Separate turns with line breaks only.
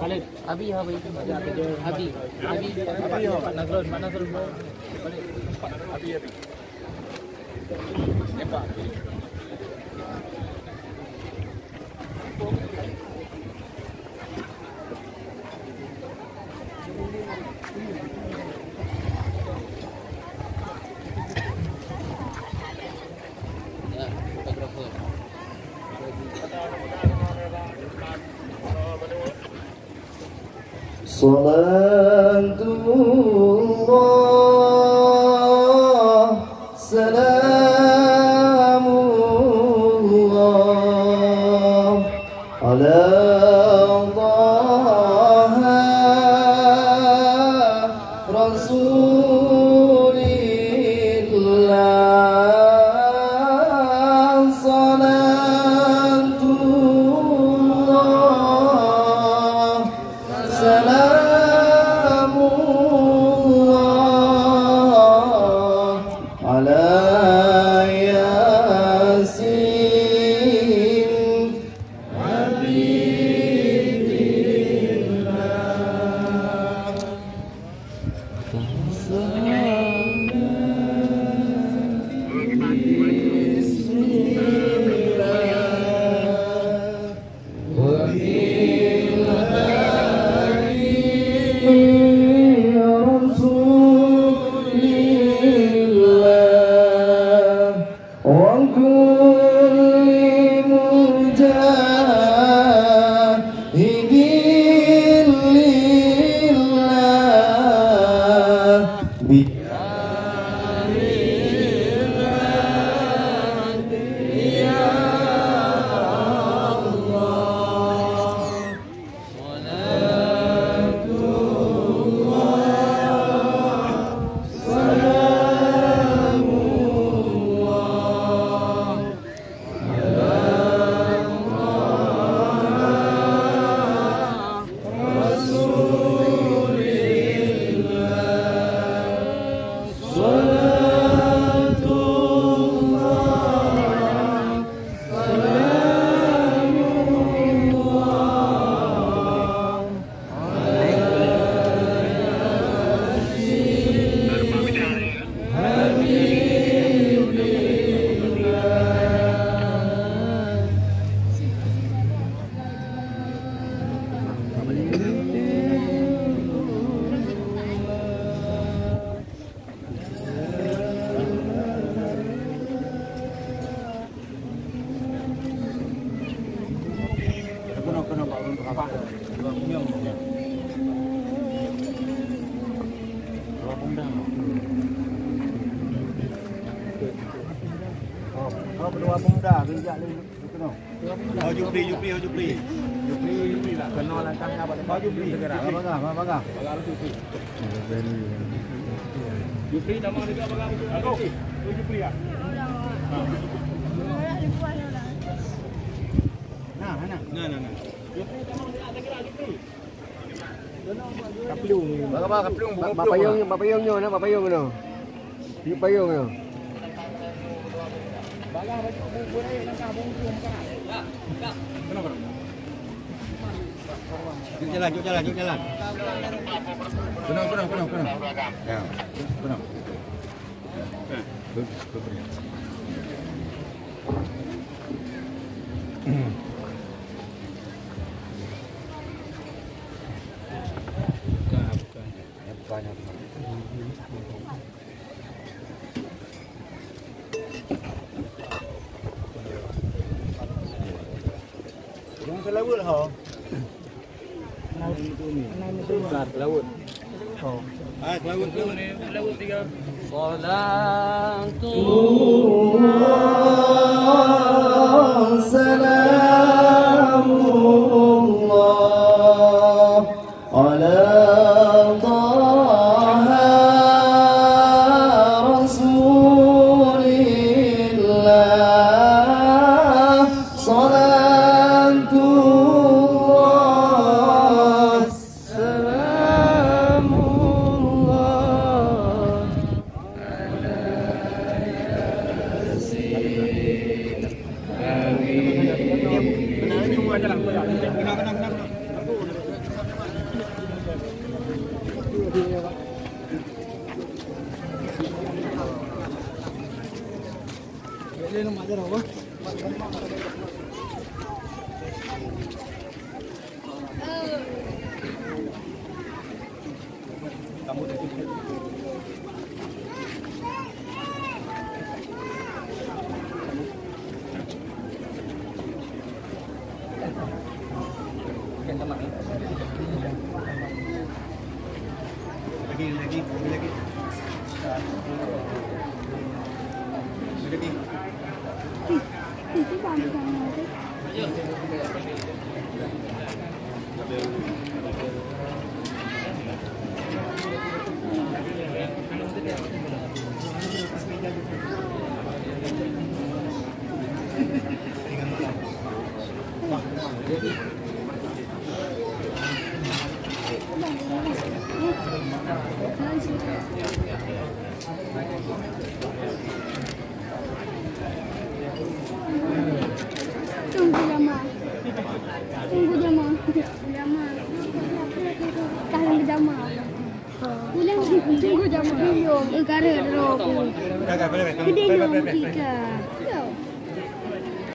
Balik. Abi Abi. Abi. Abi Pak Nazrul, Pak Nazrul. Balik. Abi. Tembak. Ya, fotografer.
Salatullah salamullah ala Taha Rasulillah salatullah salamullah ala Yasin Habibillah.
Dua pemuda kejap ni kena. Oh Jupri lah. Kena lah tang apa tempat Jupri segera. Bangga. Jupri nama dia bangga. Aku. Jupri ah. Nah. Kaplung. Kaplung. Bapak Yong tu. Di payung tu. Jom jalan. Kena. Ya. Kena. Bukan. Jangan selawat ha. Selawat. Oh. Selawat tiga. Salatullah salamullah ala Taha Rasulillah salatullah salamullah
Dia nak ajar apa?
Kamu dah cukup. Lagi.
Itu bangsa nanti. Tunggu lama. Kahlang berjama. Pulang tunggu jama. Yo, negara ada roh. Kedai yo kita.